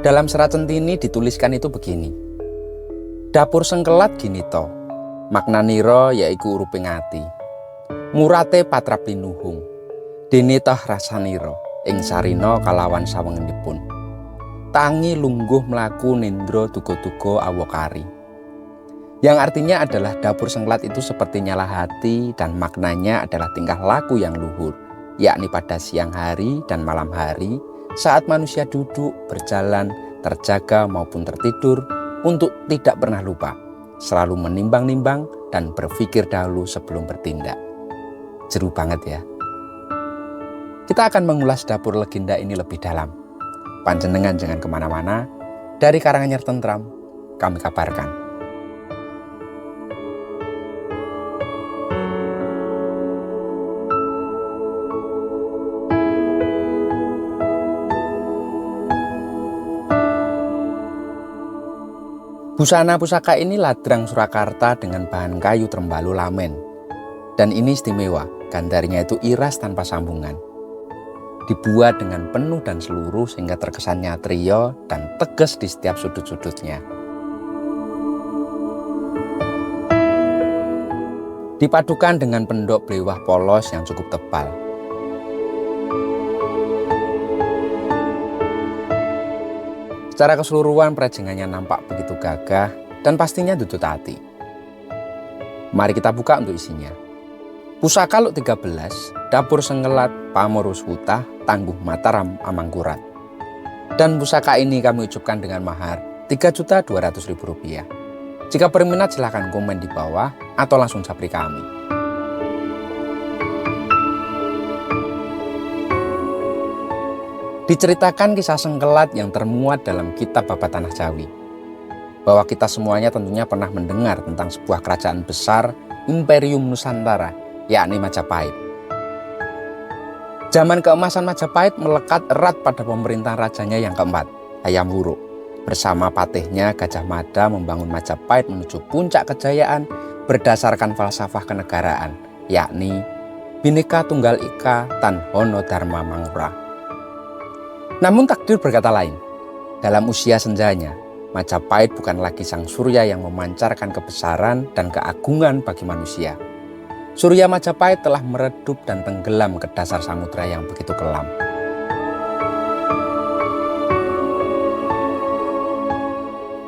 Dalam serat Centini dituliskan itu begini. Dapur sengkelat gini to, maknanira yaiku uruping ati. Murate patrap linuhung, dene toh rasanira ing sarina kalawan sawengenipun. Tangi lungguh mlaku nindra tuga-tuga awokari. Yang artinya adalah dapur sengkelat itu seperti nyala hati dan maknanya adalah tingkah laku yang luhur, yakni pada siang hari dan malam hari saat manusia duduk, berjalan, terjaga maupun tertidur untuk tidak pernah lupa, selalu menimbang-nimbang dan berpikir dahulu sebelum bertindak. Jeru banget ya. Kita akan mengulas dapur legenda ini lebih dalam. Panjenengan jangan kemana-mana, dari Karanganyar Tentram, kami kabarkan. Busana pusaka ini ladrang Surakarta dengan bahan kayu trembalu lamen. Dan ini istimewa, gandarinya itu iras tanpa sambungan. Dibuat dengan penuh dan seluruh sehingga terkesan nyatria dan tegas di setiap sudut-sudutnya. Dipadukan dengan pendok blewah polos yang cukup tebal. Secara keseluruhan perajengannya nampak begitu gagah dan pastinya dudut hati. Mari kita buka untuk isinya. Pusaka Luk 13, Dapur Sengkelat Pamorus Wutah Tangguh Mataram Amangkurat. Dan pusaka ini kami ucapkan dengan mahar Rp3.200.000. Jika berminat silahkan komen di bawah atau langsung japri kami. Diceritakan kisah sengkelat yang termuat dalam kitab Babat Tanah Jawi. Bahwa kita semuanya tentunya pernah mendengar tentang sebuah kerajaan besar Imperium Nusantara, yakni Majapahit. Zaman keemasan Majapahit melekat erat pada pemerintahan rajanya yang keempat, Hayam Wuruk. Bersama patihnya Gajah Mada membangun Majapahit menuju puncak kejayaan berdasarkan falsafah kenegaraan, yakni Bhinneka Tunggal Ika Tan Hono Dharma Mangura. Namun takdir berkata lain. Dalam usia senjanya, Majapahit bukan lagi sang surya yang memancarkan kebesaran dan keagungan bagi manusia. Surya Majapahit telah meredup dan tenggelam ke dasar samudera yang begitu kelam.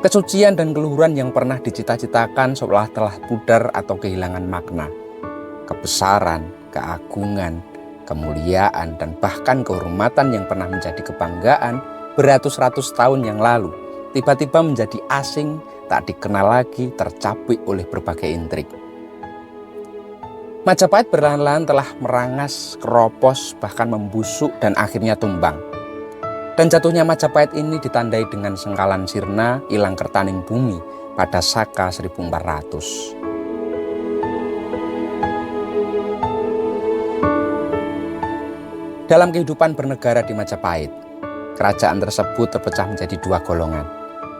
Kesucian dan keluhuran yang pernah dicita-citakan seolah telah pudar atau kehilangan makna. Kebesaran, keagungan, kemuliaan, dan bahkan kehormatan yang pernah menjadi kebanggaan beratus-ratus tahun yang lalu tiba-tiba menjadi asing, tak dikenal lagi, tercapik oleh berbagai intrik. Majapahit perlahan-lahan telah merangas, keropos, bahkan membusuk dan akhirnya tumbang. Dan jatuhnya Majapahit ini ditandai dengan sengkalan sirna, ilang kertaning bumi pada Saka 1400. Dalam kehidupan bernegara di Majapahit, kerajaan tersebut terpecah menjadi dua golongan,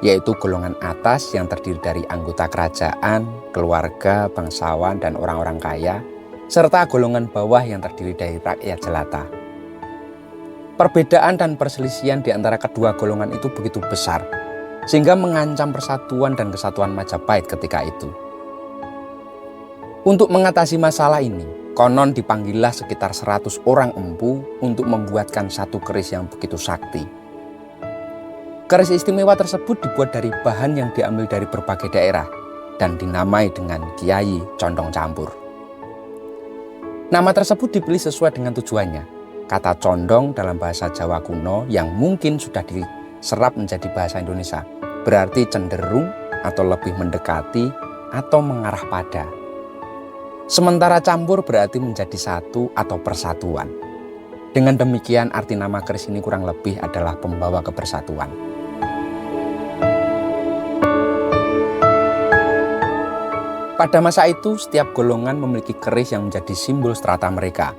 yaitu golongan atas yang terdiri dari anggota kerajaan, keluarga, bangsawan, dan orang-orang kaya, serta golongan bawah yang terdiri dari rakyat jelata. Perbedaan dan perselisihan di antara kedua golongan itu begitu besar, sehingga mengancam persatuan dan kesatuan Majapahit ketika itu. Untuk mengatasi masalah ini, konon dipanggillah sekitar 100 orang empu untuk membuatkan satu keris yang begitu sakti. Keris istimewa tersebut dibuat dari bahan yang diambil dari berbagai daerah dan dinamai dengan Kiai Condong Campur. Nama tersebut dipilih sesuai dengan tujuannya. Kata condong dalam bahasa Jawa kuno yang mungkin sudah diserap menjadi bahasa Indonesia berarti cenderung atau lebih mendekati atau mengarah pada. Sementara campur berarti menjadi satu atau persatuan. Dengan demikian arti nama keris ini kurang lebih adalah pembawa kebersatuan. Pada masa itu setiap golongan memiliki keris yang menjadi simbol strata mereka.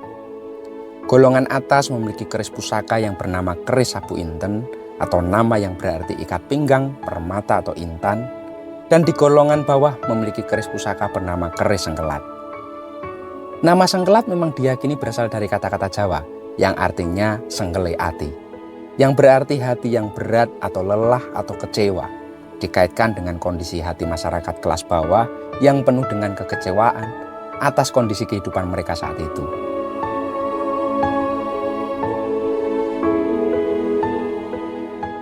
Golongan atas memiliki keris pusaka yang bernama keris Sabu Inten atau nama yang berarti ikat pinggang, permata atau intan. Dan di golongan bawah memiliki keris pusaka bernama keris Sengkelat. Nama Sengkelat memang diyakini berasal dari kata-kata Jawa yang artinya senggele ati. yang berarti hati yang berat atau lelah atau kecewa, dikaitkan dengan kondisi hati masyarakat kelas bawah yang penuh dengan kekecewaan atas kondisi kehidupan mereka saat itu.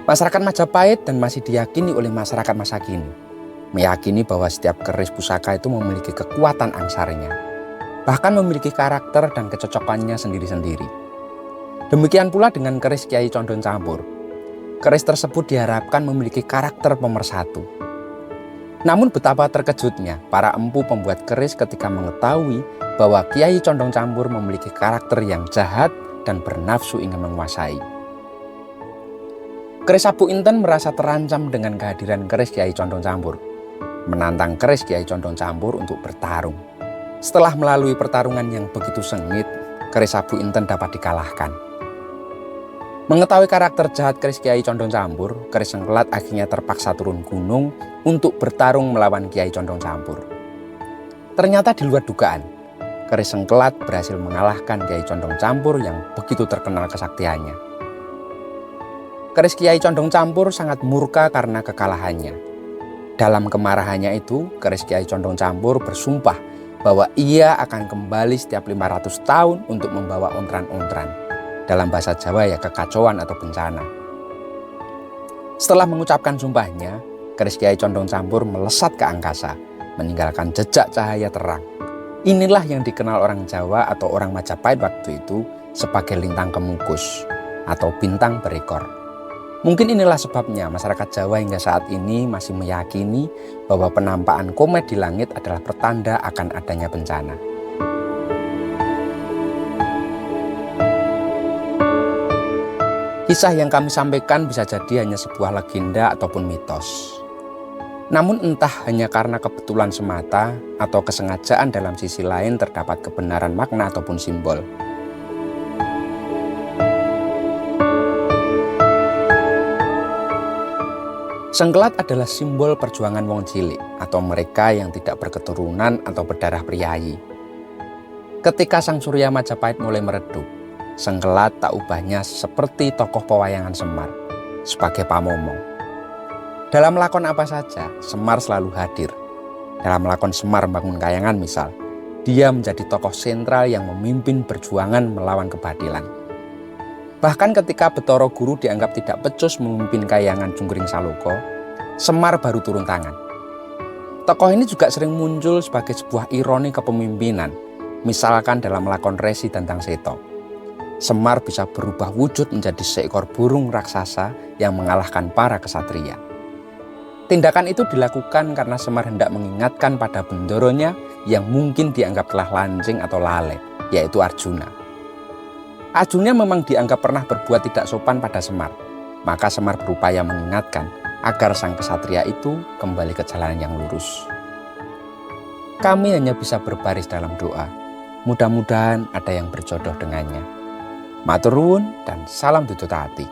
Masyarakat Majapahit dan masih diyakini oleh masyarakat masa kini, meyakini bahwa setiap keris pusaka itu memiliki kekuatan angsarnya, bahkan memiliki karakter dan kecocokannya sendiri-sendiri. Demikian pula dengan keris Kyai Condong Campur. Keris tersebut diharapkan memiliki karakter pemersatu. Namun betapa terkejutnya para empu pembuat keris ketika mengetahui bahwa Kyai Condong Campur memiliki karakter yang jahat dan bernafsu ingin menguasai. Keris Abu Inten merasa terancam dengan kehadiran keris Kyai Condong Campur, menantang keris Kyai Condong Campur untuk bertarung. Setelah melalui pertarungan yang begitu sengit, keris Abu Inten dapat dikalahkan. Mengetahui karakter jahat keris Kyai Condong Campur, keris Sengkelat akhirnya terpaksa turun gunung untuk bertarung melawan Kyai Condong Campur. Ternyata di luar dugaan, keris Sengkelat berhasil mengalahkan Kyai Condong Campur yang begitu terkenal kesaktiannya. Keris Kyai Condong Campur sangat murka karena kekalahannya. Dalam kemarahannya itu, keris Kyai Condong Campur bersumpah bahwa ia akan kembali setiap 500 tahun untuk membawa ontran-ontran. Dalam bahasa Jawa ya kekacauan atau bencana. Setelah mengucapkan sumpahnya, keris Kyai Condong Campur melesat ke angkasa, meninggalkan jejak cahaya terang. Inilah yang dikenal orang Jawa atau orang Majapahit waktu itu sebagai lintang kemukus atau bintang berekor. Mungkin inilah sebabnya masyarakat Jawa hingga saat ini masih meyakini bahwa penampakan komet di langit adalah pertanda akan adanya bencana. Kisah yang kami sampaikan bisa jadi hanya sebuah legenda ataupun mitos. Namun entah hanya karena kebetulan semata atau kesengajaan dalam sisi lain terdapat kebenaran makna ataupun simbol. Sengkelat adalah simbol perjuangan wong cilik atau mereka yang tidak berketurunan atau berdarah priayi. Ketika Sang Surya Majapahit mulai meredup, Sengkelat tak ubahnya seperti tokoh pewayangan Semar sebagai pamomong. Dalam lakon apa saja, Semar selalu hadir. Dalam lakon Semar Membangun Kahyangan misal, dia menjadi tokoh sentral yang memimpin perjuangan melawan kebatilan. Bahkan ketika Betara Guru dianggap tidak becus memimpin Kahyangan Jungkring Saloko, Semar baru turun tangan. Tokoh ini juga sering muncul sebagai sebuah ironi kepemimpinan, misalkan dalam lakon Resi Dantang Seto. Semar bisa berubah wujud menjadi seekor burung raksasa yang mengalahkan para kesatria. Tindakan itu dilakukan karena Semar hendak mengingatkan pada bendoronya yang mungkin dianggap telah lancing atau lalai, yaitu Arjuna. Arjuna memang dianggap pernah berbuat tidak sopan pada Semar, maka Semar berupaya mengingatkan agar sang kesatria itu kembali ke jalan yang lurus. Kami hanya bisa berbaris dalam doa, mudah-mudahan ada yang berjodoh dengannya. Matur nuwun dan salam dudu hati.